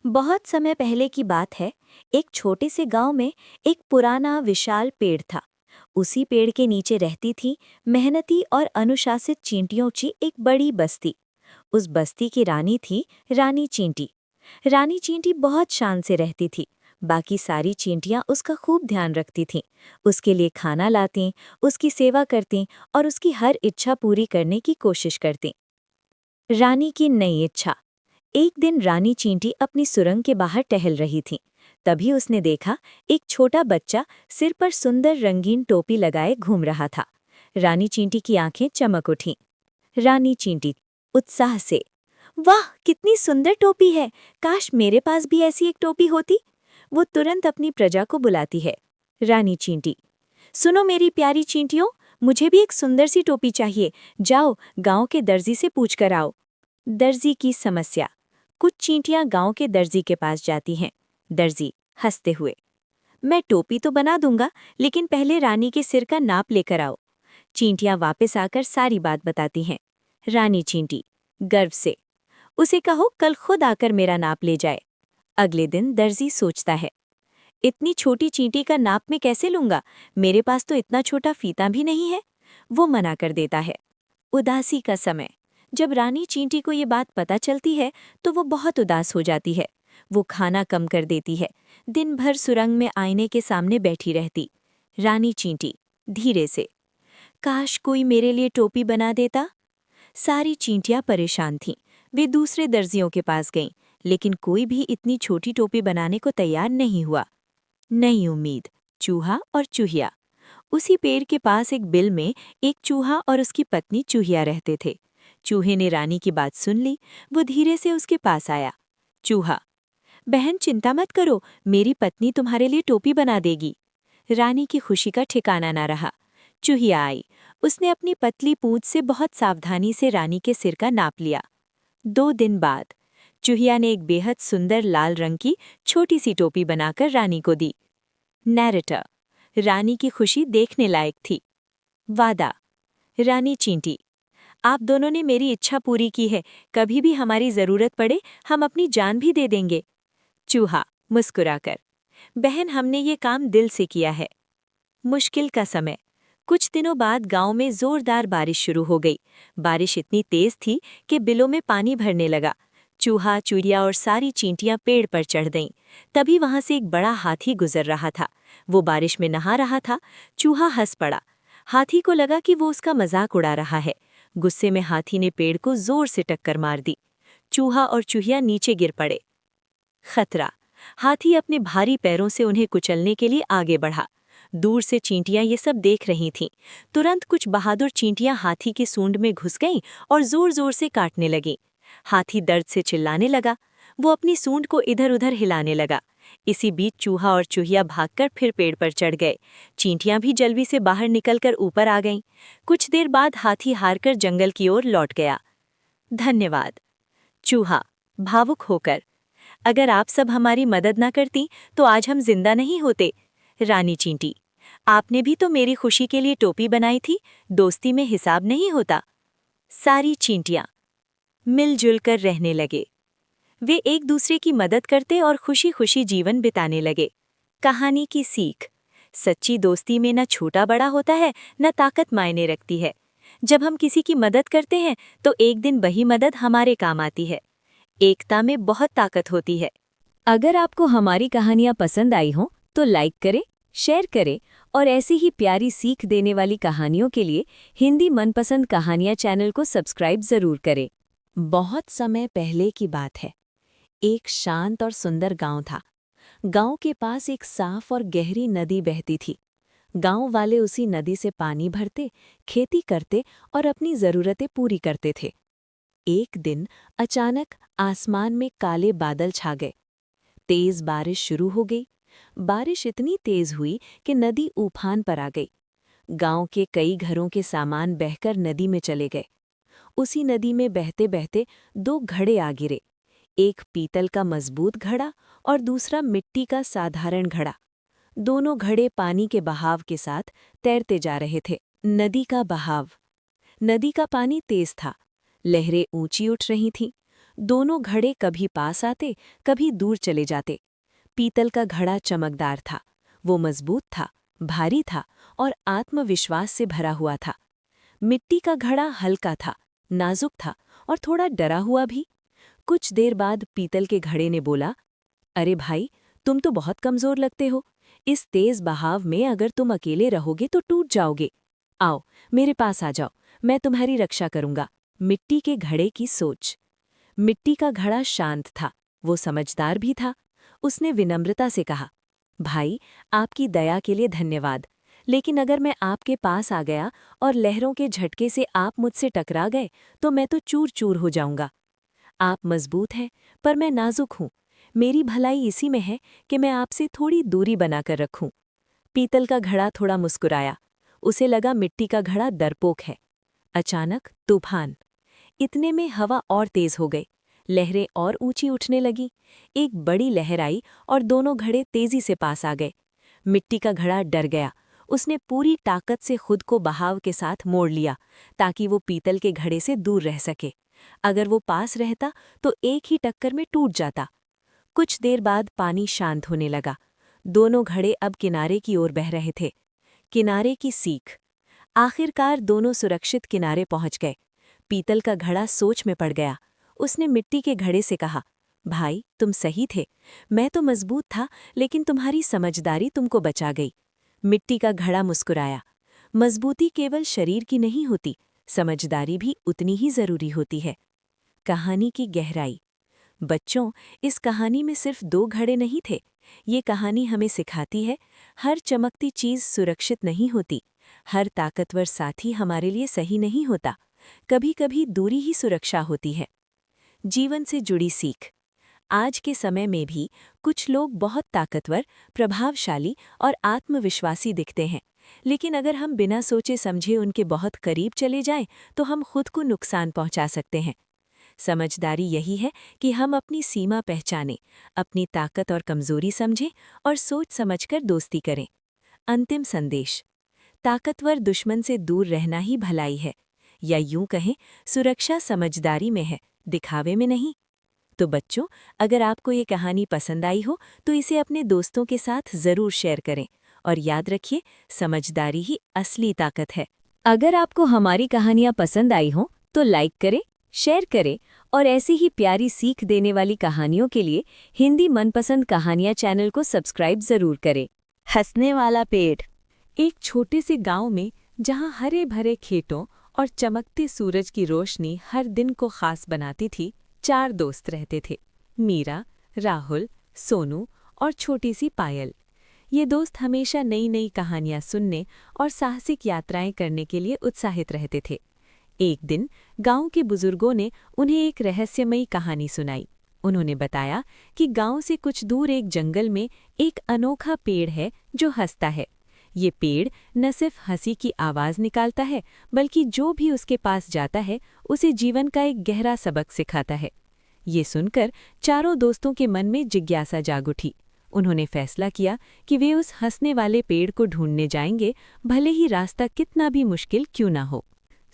बहुत समय पहले की बात है। एक छोटे से गांव में एक पुराना विशाल पेड़ था। उसी पेड़ के नीचे रहती थी मेहनती और अनुशासित चींटियों की एक बड़ी बस्ती। उस बस्ती की रानी थी रानी चींटी। रानी चींटी बहुत शान से रहती थी। बाकी सारी चींटियां उसका खूब ध्यान रखती थीं। उसके लिए खाना लातीं, उसकी सेवा करतीं और उसकी हर इच्छा पूरी करने की कोशिश करतीं। रानी की नई इच्छा। एक दिन रानी चींटी अपनी सुरंग के बाहर टहल रही थी। तभी उसने देखा एक छोटा बच्चा सिर पर सुंदर रंगीन टोपी लगाए घूम रहा था। रानी चींटी की आंखें चमक उठीं। रानी चींटी उत्साह से, वाह कितनी सुंदर टोपी है, काश मेरे पास भी ऐसी एक टोपी होती। वो तुरंत अपनी प्रजा को बुलाती है। रानी चींटी, सुनो मेरी प्यारी चींटियों, मुझे भी एक सुंदर सी टोपी चाहिए। जाओ गांव के दर्जी से पूछ कर आओ। दर्जी की समस्या। कुछ चींटियां गांव के दर्जी के पास जाती हैं। दर्जी हंसते हुए, मैं टोपी तो बना दूंगा, लेकिन पहले रानी के सिर का नाप लेकर आओ। चींटियां वापस आकर सारी बात बताती हैं। रानी चींटी गर्व से, उसे कहो कल खुद आकर मेरा नाप ले जाए। अगले दिन दर्जी सोचता है, इतनी छोटी चींटी का नाप मैं कैसे लूंगा, मेरे पास तो इतना छोटा फीता भी नहीं है। वो मना कर देता है। उदासी का समय। जब रानी चींटी को ये बात पता चलती है तो वो बहुत उदास हो जाती है। वो खाना कम कर देती है। दिन भर सुरंग में आईने के सामने बैठी रहती। रानी चींटी धीरे से, काश कोई मेरे लिए टोपी बना देता। सारी चींटियां परेशान थीं। वे दूसरे दर्जियों के पास गईं, लेकिन कोई भी इतनी छोटी टोपी बनाने को तैयार नहीं हुआ। नई उम्मीद। चूहा और चूहिया। उसी पेड़ के पास एक बिल में एक चूहा और उसकी पत्नी चूहिया रहते थे। चूहे ने रानी की बात सुन ली। वो धीरे से उसके पास आया। चूहा, बहन चिंता मत करो, मेरी पत्नी तुम्हारे लिए टोपी बना देगी। रानी की खुशी का ठिकाना ना रहा। चूहिया आई। उसने अपनी पतली पूंछ से बहुत सावधानी से रानी के सिर का नाप लिया। 2 दिन बाद चूहिया ने एक बेहद सुंदर लाल रंग की छोटी सी टोपी बनाकर रानी को दी। नैरेटर। रानी की खुशी देखने लायक थी। वादा। रानी चींटी, आप दोनों ने मेरी इच्छा पूरी की है, कभी भी हमारी जरूरत पड़े हम अपनी जान भी दे देंगे। चूहा मुस्कुराकर, बहन हमने ये काम दिल से किया है। मुश्किल का समय। कुछ दिनों बाद गांव में जोरदार बारिश शुरू हो गई। बारिश इतनी तेज थी कि बिलों में पानी भरने लगा। चूहा, चूड़िया और सारी चींटियां पेड़ पर चढ़ गईं। तभी वहां से एक बड़ा हाथी गुजर रहा था। वो बारिश में नहा रहा था। चूहा हंस पड़ा। हाथी को लगा कि वो उसका मजाक उड़ा रहा है। गुस्से में हाथी ने पेड़ को जोर से टक्कर मार दी। चूहा और चूहिया नीचे गिर पड़े। खतरा। हाथी अपने भारी पैरों से उन्हें कुचलने के लिए आगे बढ़ा। दूर से चींटियां ये सब देख रही थीं। तुरंत कुछ बहादुर चींटियां हाथी की सूंड में घुस गईं और जोर जोर से काटने लगीं। हाथी दर्द से चिल्लाने लगा। वो अपनी सूंड को इधर उधर हिलाने लगा। इसी बीच चूहा और चूहिया भागकर फिर पेड़ पर चढ़ गए। चींटियां भी जल्दी से बाहर निकलकर ऊपर आ गईं। कुछ देर बाद हाथी हारकर जंगल की ओर लौट गया। धन्यवाद। चूहा भावुक होकर, अगर आप सब हमारी मदद न करती तो आज हम जिंदा नहीं होते। रानी चींटी, आपने भी तो मेरी खुशी के लिए टोपी बनाई थी, दोस्ती में हिसाब नहीं होता। सारी चींटियां मिलजुल कर रहने लगे। वे एक दूसरे की मदद करते और खुशी खुशी जीवन बिताने लगे। कहानी की सीख। सच्ची दोस्ती में न छोटा बड़ा होता है, न ताकत मायने रखती है। जब हम किसी की मदद करते हैं तो एक दिन वही मदद हमारे काम आती है। एकता में बहुत ताकत होती है। अगर आपको हमारी कहानियाँ पसंद आई हों तो लाइक करें, शेयर करें और ऐसी ही प्यारी सीख देने वाली कहानियों के लिए हिंदी मनपसंद कहानियाँ चैनल को सब्सक्राइब जरूर करें। बहुत समय पहले की बात है। एक शांत और सुंदर गांव था। गांव के पास एक साफ और गहरी नदी बहती थी। गांव वाले उसी नदी से पानी भरते, खेती करते और अपनी जरूरतें पूरी करते थे। एक दिन अचानक आसमान में काले बादल छा गए। तेज बारिश शुरू हो गई। बारिश इतनी तेज हुई कि नदी उफान पर आ गई। गांव के कई घरों के सामान बहकर नदी में चले गए। उसी नदी में बहते बहते 2 घड़े आ गिरे। एक पीतल का मजबूत घड़ा और दूसरा मिट्टी का साधारण घड़ा। दोनों घड़े पानी के बहाव के साथ तैरते जा रहे थे। नदी का बहाव। नदी का पानी तेज था। लहरें ऊंची उठ रही थीं। दोनों घड़े कभी पास आते, कभी दूर चले जाते। पीतल का घड़ा चमकदार था, वो मजबूत था, भारी था और आत्मविश्वास से भरा हुआ था। मिट्टी का घड़ा हल्का था, नाजुक था और थोड़ा डरा हुआ भी। कुछ देर बाद पीतल के घड़े ने बोला, अरे भाई, तुम तो बहुत कमजोर लगते हो। इस तेज बहाव में अगर तुम अकेले रहोगे तो टूट जाओगे। आओ, मेरे पास आ जाओ, मैं तुम्हारी रक्षा करूंगा। मिट्टी के घड़े की सोच। मिट्टी का घड़ा शांत था, वो समझदार भी था। उसने विनम्रता से कहा, भाई, आपकी दया के लिए धन्यवाद, लेकिन अगर मैं आपके पास आ गया और लहरों के झटके से आप मुझसे टकरा गए तो मैं तो चूर चूर हो जाऊंगा। आप मजबूत हैं, पर मैं नाजुक हूं। मेरी भलाई इसी में है कि मैं आपसे थोड़ी दूरी बनाकर रखूं। पीतल का घड़ा थोड़ा मुस्कुराया। उसे लगा मिट्टी का घड़ा डरपोक है। अचानक तूफान। इतने में हवा और तेज हो गई, लहरें और ऊंची उठने लगी। एक बड़ी लहर आई और दोनों घड़े तेजी से पास आ गए। मिट्टी का घड़ा डर गया। उसने पूरी ताकत से खुद को बहाव के साथ मोड़ लिया ताकि वो पीतल के घड़े से दूर रह सके। अगर वो पास रहता तो एक ही टक्कर में टूट जाता। कुछ देर बाद पानी शांत होने लगा। दोनों घड़े अब किनारे की ओर बह रहे थे। किनारे की सीख। आखिरकार दोनों सुरक्षित किनारे पहुंच गए। पीतल का घड़ा सोच में पड़ गया। उसने मिट्टी के घड़े से कहा, भाई, तुम सही थे। मैं तो मजबूत था, लेकिन तुम्हारी समझदारी तुमको बचा गई। मिट्टी का घड़ा मुस्कुराया। मजबूती केवल शरीर की नहीं होती, समझदारी भी उतनी ही जरूरी होती है। कहानी की गहराई। बच्चों, इस कहानी में सिर्फ दो घड़े नहीं थे। ये कहानी हमें सिखाती है, हर चमकती चीज सुरक्षित नहीं होती। हर ताकतवर साथी हमारे लिए सही नहीं होता। कभी कभी दूरी ही सुरक्षा होती है। जीवन से जुड़ी सीख। आज के समय में भी कुछ लोग बहुत ताकतवर, प्रभावशाली और आत्मविश्वासी दिखते हैं, लेकिन अगर हम बिना सोचे समझे उनके बहुत करीब चले जाएं, तो हम खुद को नुकसान पहुंचा सकते हैं। समझदारी यही है कि हम अपनी सीमा पहचानें, अपनी ताकत और कमजोरी समझें और सोच समझकर दोस्ती करें। अंतिम संदेश। ताकतवर दुश्मन से दूर रहना ही भलाई है, या यूं कहें, सुरक्षा समझदारी में है, दिखावे में नहीं। तो बच्चों, अगर आपको ये कहानी पसंद आई हो तो इसे अपने दोस्तों के साथ ज़रूर शेयर करें और याद रखिए, समझदारी ही असली ताकत है। अगर आपको हमारी कहानियाँ पसंद आई हों तो लाइक करें, शेयर करें और ऐसी ही प्यारी सीख देने वाली कहानियों के लिए हिंदी मनपसंद कहानियाँ चैनल को सब्सक्राइब ज़रूर करें। हंसने वाला पेड़। एक छोटे से गांव में, जहां हरे भरे खेतों और चमकते सूरज की रोशनी हर दिन को खास बनाती थी, 4 दोस्त रहते थे। मीरा, राहुल, सोनू और छोटी सी पायल। ये दोस्त हमेशा नई नई कहानियां सुनने और साहसिक यात्राएं करने के लिए उत्साहित रहते थे। एक दिन गांव के बुजुर्गों ने उन्हें एक रहस्यमयी कहानी सुनाई। उन्होंने बताया कि गांव से कुछ दूर एक जंगल में एक अनोखा पेड़ है जो हंसता है। ये पेड़ न सिर्फ हंसी की आवाज़ निकालता है, बल्कि जो भी उसके पास जाता है उसे जीवन का एक गहरा सबक सिखाता है। ये सुनकर चारों दोस्तों के मन में जिज्ञासा जाग उठी। उन्होंने फैसला किया कि वे उस हंसने वाले पेड़ को ढूंढने जाएंगे, भले ही रास्ता कितना भी मुश्किल क्यों ना हो।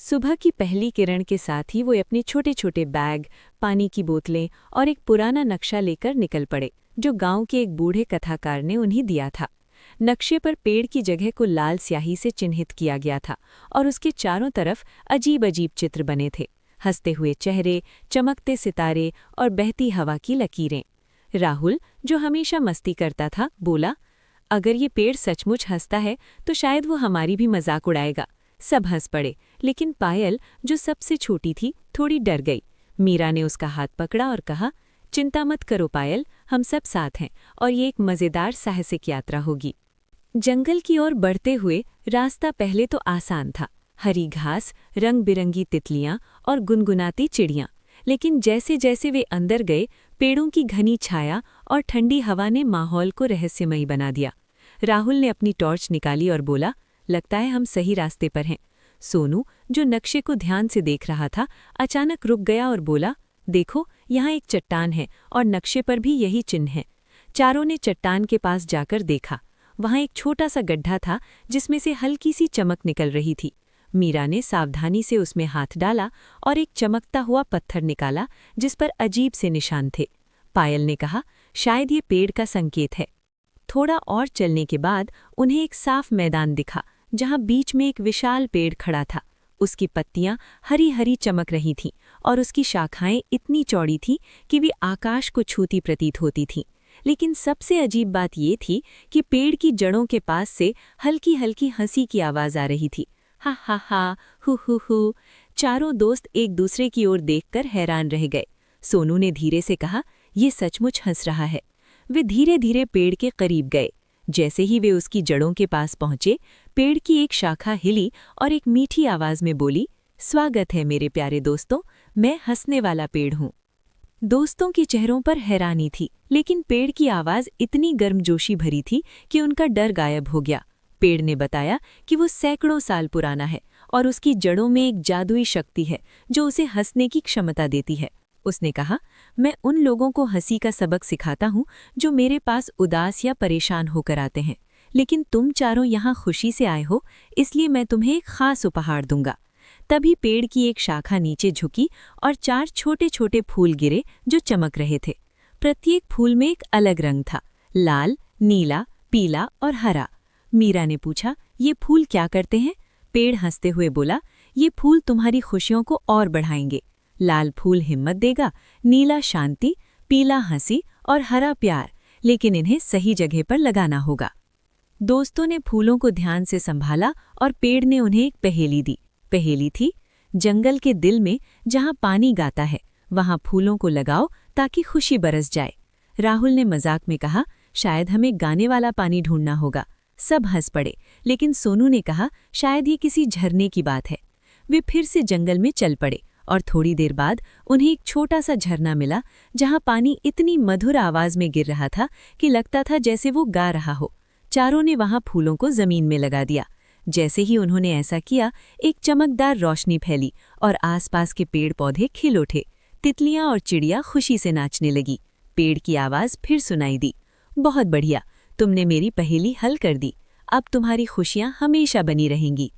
सुबह की पहली किरण के साथ ही वो अपने छोटे छोटे बैग, पानी की बोतलें और एक पुराना नक्शा लेकर निकल पड़े, जो गांव के एक बूढ़े कथाकार ने उन्हें दिया था। नक्शे पर पेड़ की जगह को लाल स्याही से चिन्हित किया गया था और उसके चारों तरफ अजीब अजीब चित्र बने थे, हंसते हुए चेहरे, चमकते सितारे और बहती हवा की लकीरें। राहुल, जो हमेशा मस्ती करता था, बोला, अगर ये पेड़ सचमुच हंसता है तो शायद वो हमारी भी मजाक उड़ाएगा। सब हंस पड़े, लेकिन पायल, जो सबसे छोटी थी, थोड़ी डर गई। मीरा ने उसका हाथ पकड़ा और कहा, चिंता मत करो पायल, हम सब साथ हैं और ये एक मज़ेदार साहसिक यात्रा होगी। जंगल की ओर बढ़ते हुए रास्ता पहले तो आसान था, हरी घास, रंग बिरंगी तितलियां और गुनगुनाती चिड़ियां। लेकिन जैसे जैसे वे अंदर गए, पेड़ों की घनी छाया और ठंडी हवा ने माहौल को रहस्यमयी बना दिया। राहुल ने अपनी टॉर्च निकाली और बोला, लगता है हम सही रास्ते पर हैं। सोनू, जो नक्शे को ध्यान से देख रहा था, अचानक रुक गया और बोला, देखो, यहाँ एक चट्टान है और नक्शे पर भी यही चिन्ह है। चारों ने चट्टान के पास जाकर देखा। वहाँ एक छोटा सा गड्ढा था जिसमें से हल्की सी चमक निकल रही थी। मीरा ने सावधानी से उसमें हाथ डाला और एक चमकता हुआ पत्थर निकाला जिस पर अजीब से निशान थे। पायल ने कहा, शायद ये पेड़ का संकेत है। थोड़ा और चलने के बाद उन्हें एक साफ मैदान दिखा जहां बीच में एक विशाल पेड़ खड़ा था। उसकी पत्तियां हरी हरी चमक रही थीं और उसकी शाखाएं इतनी चौड़ी थीं कि वे आकाश को छूती प्रतीत होती थीं। लेकिन सबसे अजीब बात ये थी कि पेड़ की जड़ों के पास से हल्की हल्की हंसी की आवाज आ रही थी। हा हा हा, हु। चारों दोस्त एक दूसरे की ओर देखकर हैरान रह गए। सोनू ने धीरे से कहा, ये सचमुच हंस रहा है। वे धीरे धीरे पेड़ के करीब गए। जैसे ही वे उसकी जड़ों के पास पहुंचे, पेड़ की एक शाखा हिली और एक मीठी आवाज में बोली, स्वागत है मेरे प्यारे दोस्तों, मैं हंसने वाला पेड़ हूं। दोस्तों के चेहरों पर हैरानी थी, लेकिन पेड़ की आवाज इतनी गर्मजोशी भरी थी कि उनका डर गायब हो गया। पेड़ ने बताया कि वो सैकड़ों साल पुराना है और उसकी जड़ों में एक जादुई शक्ति है जो उसे हंसने की क्षमता देती है। उसने कहा, मैं उन लोगों को हंसी का सबक सिखाता हूँ जो मेरे पास उदास या परेशान होकर आते हैं, लेकिन तुम चारों यहाँ खुशी से आए हो, इसलिए मैं तुम्हें एक खास उपहार दूंगा। तभी पेड़ की एक शाखा नीचे झुकी और 4 छोटे छोटे फूल गिरे जो चमक रहे थे। प्रत्येक फूल में एक अलग रंग था, लाल, नीला, पीला और हरा। मीरा ने पूछा, ये फूल क्या करते हैं? पेड़ हंसते हुए बोला, ये फूल तुम्हारी खुशियों को और बढ़ाएंगे। लाल फूल हिम्मत देगा, नीला शांति, पीला हंसी और हरा प्यार, लेकिन इन्हें सही जगह पर लगाना होगा। दोस्तों ने फूलों को ध्यान से संभाला और पेड़ ने उन्हें एक पहेली दी। पहेली थी, जंगल के दिल में जहां पानी गाता है वहां फूलों को लगाओ ताकि खुशी बरस जाए। राहुल ने मजाक में कहा, शायद हमें गाने वाला पानी ढूंढना होगा। सब हंस पड़े, लेकिन सोनू ने कहा, शायद ये किसी झरने की बात है। वे फिर से जंगल में चल पड़े और थोड़ी देर बाद उन्हें एक छोटा सा झरना मिला जहां पानी इतनी मधुर आवाज में गिर रहा था कि लगता था जैसे वो गा रहा हो। चारों ने वहां फूलों को जमीन में लगा दिया। जैसे ही उन्होंने ऐसा किया, एक चमकदार रोशनी फैली और आसपास के पेड़ पौधे खिल उठे। तितलियां और चिड़िया खुशी से नाचने लगी। पेड़ की आवाज फिर सुनाई दी, बहुत बढ़िया, तुमने मेरी पहेली हल कर दी। अब तुम्हारी खुशियां हमेशा बनी रहेंगी।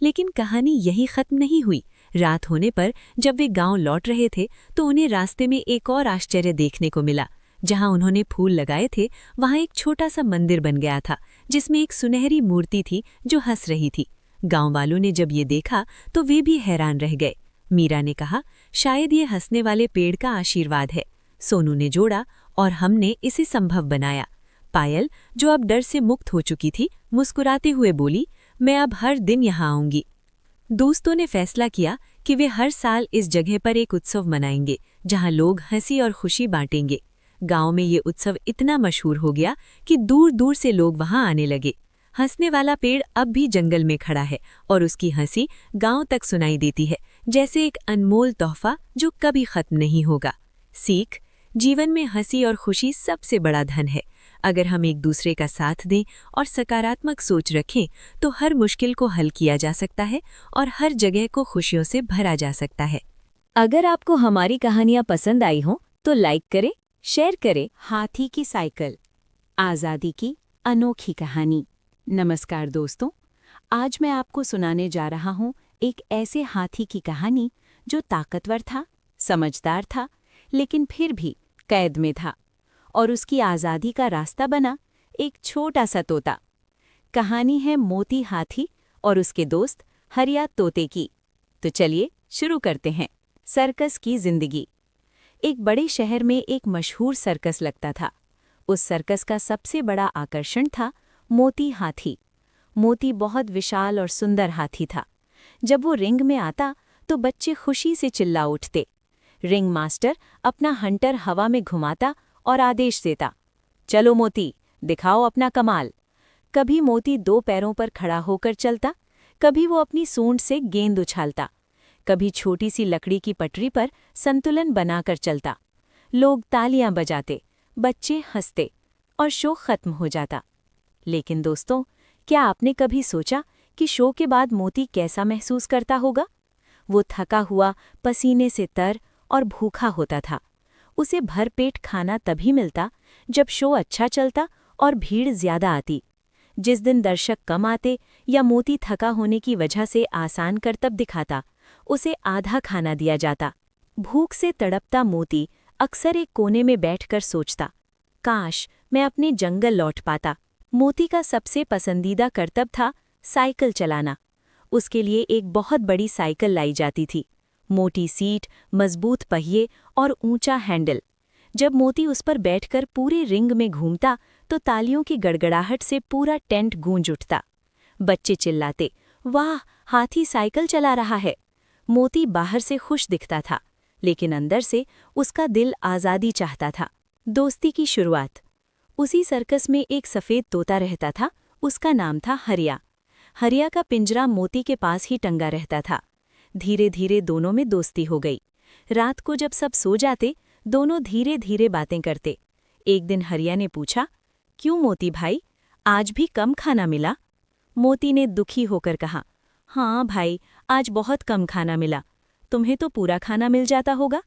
लेकिन कहानी यही खत्म नहीं हुई। रात होने पर जब वे गांव लौट रहे थे तो उन्हें रास्ते में एक और आश्चर्य देखने को मिला। जहां उन्होंने फूल लगाए थे वहां एक छोटा सा मंदिर बन गया था जिसमें एक सुनहरी मूर्ति थी जो हंस रही थी। गांव वालों ने जब ये देखा तो वे भी हैरान रह गए। मीरा ने कहा, शायद ये हंसने वाले पेड़ का आशीर्वाद है। सोनू ने जोड़ा, और हमने इसे संभव बनाया। पायल, जो अब डर से मुक्त हो चुकी थी, मुस्कुराते हुए बोली, मैं अब हर दिन यहाँ आऊंगी। दोस्तों ने फैसला किया कि वे हर साल इस जगह पर एक उत्सव मनाएंगे जहां लोग हंसी और खुशी बांटेंगे। गांव में ये उत्सव इतना मशहूर हो गया कि दूर दूर से लोग वहां आने लगे। हंसने वाला पेड़ अब भी जंगल में खड़ा है और उसकी हंसी गांव तक सुनाई देती है, जैसे एक अनमोल तोहफा जो कभी खत्म नहीं होगा। सीख, जीवन में हंसी और खुशी सबसे बड़ा धन है। अगर हम एक दूसरे का साथ दें और सकारात्मक सोच रखें तो हर मुश्किल को हल किया जा सकता है और हर जगह को खुशियों से भरा जा सकता है। अगर आपको हमारी कहानियाँ पसंद आई हों तो लाइक करें, शेयर करें। हाथी की साइकिल, आज़ादी की अनोखी कहानी। नमस्कार दोस्तों, आज मैं आपको सुनाने जा रहा हूँ एक ऐसे हाथी की कहानी जो ताकतवर था, समझदार था, लेकिन फिर भी कैद में था, और उसकी आज़ादी का रास्ता बना एक छोटा सा तोता। कहानी है मोती हाथी और उसके दोस्त हरिया तोते की। तो चलिए शुरू करते हैं। सर्कस की जिंदगी। एक बड़े शहर में एक मशहूर सर्कस लगता था। उस सर्कस का सबसे बड़ा आकर्षण था मोती हाथी। मोती बहुत विशाल और सुंदर हाथी था। जब वो रिंग में आता तो बच्चे खुशी से चिल्ला उठते। रिंग मास्टर अपना हंटर हवा में घुमाता और आदेश देता, चलो मोती, दिखाओ अपना कमाल। कभी मोती 2 पैरों पर खड़ा होकर चलता, कभी वो अपनी सूंड से गेंद उछालता, कभी छोटी सी लकड़ी की पटरी पर संतुलन बनाकर चलता। लोग तालियां बजाते, बच्चे हंसते और शो खत्म हो जाता। लेकिन दोस्तों, क्या आपने कभी सोचा कि शो के बाद मोती कैसा महसूस करता होगा? वो थका हुआ, पसीने से तर और भूखा होता था। उसे भरपेट खाना तभी मिलता जब शो अच्छा चलता और भीड़ ज्यादा आती। जिस दिन दर्शक कम आते या मोती थका होने की वजह से आसान करतब दिखाता, उसे आधा खाना दिया जाता। भूख से तड़पता मोती अक्सर एक कोने में बैठकर सोचता, काश मैं अपने जंगल लौट पाता। मोती का सबसे पसंदीदा करतब था साइकिल चलाना। उसके लिए एक बहुत बड़ी साइकिल लाई जाती थी, मोटी सीट, मजबूत पहिए और ऊंचा हैंडल। जब मोती उस पर बैठकर पूरे रिंग में घूमता तो तालियों की गड़गड़ाहट से पूरा टेंट गूंज उठता। बच्चे चिल्लाते, वाह, हाथी साइकिल चला रहा है। मोती बाहर से खुश दिखता था, लेकिन अंदर से उसका दिल आज़ादी चाहता था। दोस्ती की शुरुआत। उसी सर्कस में एक सफ़ेद तोता रहता था, उसका नाम था हरिया। हरिया का पिंजरा मोती के पास ही टंगा रहता था। धीरे धीरे दोनों में दोस्ती हो गई। रात को जब सब सो जाते, दोनों धीरे धीरे बातें करते। एक दिन हरिया ने पूछा, क्यों मोती भाई, आज भी कम खाना मिला? मोती ने दुखी होकर कहा, हाँ भाई, आज बहुत कम खाना मिला। तुम्हें तो पूरा खाना मिल जाता होगा।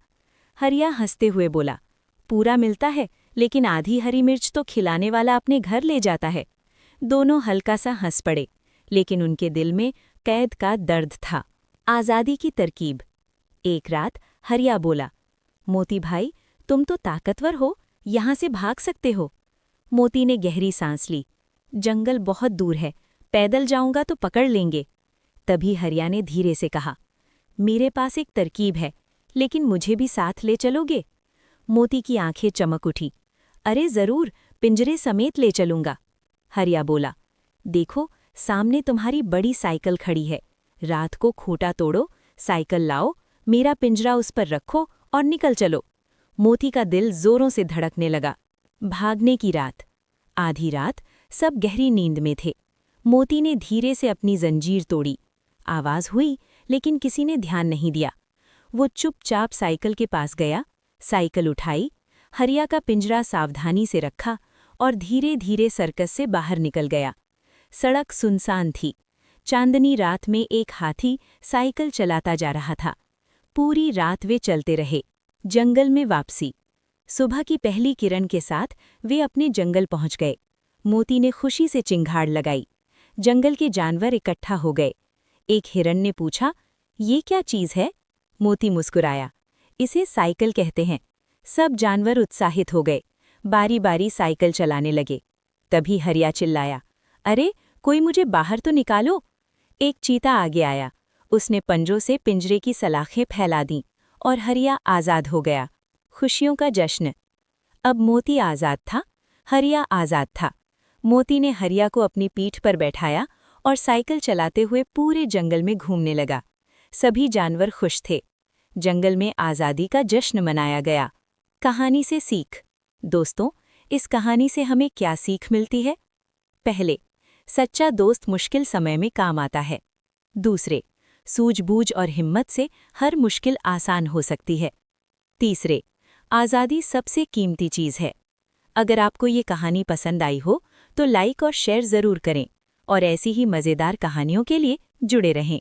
हरिया हंसते हुए बोला, पूरा मिलता है, लेकिन आधी हरी मिर्च तो खिलाने वाला अपने घर ले जाता है। दोनों हल्का सा हंस पड़े, लेकिन उनके दिल में कैद का दर्द था। आज़ादी की तरकीब। एक रात हरिया बोला, मोती भाई, तुम तो ताकतवर हो, यहाँ से भाग सकते हो। मोती ने गहरी सांस ली, जंगल बहुत दूर है, पैदल जाऊंगा तो पकड़ लेंगे। तभी हरिया ने धीरे से कहा, मेरे पास एक तरकीब है, लेकिन मुझे भी साथ ले चलोगे? मोती की आंखें चमक उठी, अरे जरूर, पिंजरे समेत ले चलूंगा। हरिया बोला, देखो, सामने तुम्हारी बड़ी साइकिल खड़ी है। रात को खूंटा तोड़ो, साइकिल लाओ, मेरा पिंजरा उस पर रखो और निकल चलो। मोती का दिल जोरों से धड़कने लगा। भागने की रात। आधी रात सब गहरी नींद में थे। मोती ने धीरे से अपनी जंजीर तोड़ी। आवाज हुई, लेकिन किसी ने ध्यान नहीं दिया। वो चुपचाप साइकिल के पास गया, साइकिल उठाई, हरिया का पिंजरा सावधानी से रखा और धीरे धीरे सर्कस से बाहर निकल गया। सड़क सुनसान थी। चांदनी रात में एक हाथी साइकिल चलाता जा रहा था। पूरी रात वे चलते रहे। जंगल में वापसी। सुबह की पहली किरण के साथ वे अपने जंगल पहुंच गए। मोती ने खुशी से चिंगाड़ लगाई। जंगल के जानवर इकट्ठा हो गए। एक हिरण ने पूछा, ये क्या चीज़ है? मोती मुस्कुराया, इसे साइकिल कहते हैं। सब जानवर उत्साहित हो गए, बारी बारी साइकिल चलाने लगे। तभी हरिया चिल्लाया, अरे, कोई मुझे बाहर तो निकालो। एक चीता आगे आया। उसने पंजों से पिंजरे की सलाखें फैला दीं और हरिया आज़ाद हो गया। खुशियों का जश्न। अब मोती आज़ाद था, हरिया आज़ाद था। मोती ने हरिया को अपनी पीठ पर बैठाया और साइकिल चलाते हुए पूरे जंगल में घूमने लगा। सभी जानवर खुश थे। जंगल में आज़ादी का जश्न मनाया गया। कहानी से सीख। दोस्तों, इस कहानी से हमें क्या सीख मिलती है? पहले, सच्चा दोस्त मुश्किल समय में काम आता है। दूसरे, सूझबूझ और हिम्मत से हर मुश्किल आसान हो सकती है। तीसरे, आज़ादी सबसे कीमती चीज़ है। अगर आपको ये कहानी पसंद आई हो तो लाइक और शेयर ज़रूर करें और ऐसी ही मज़ेदार कहानियों के लिए जुड़े रहें।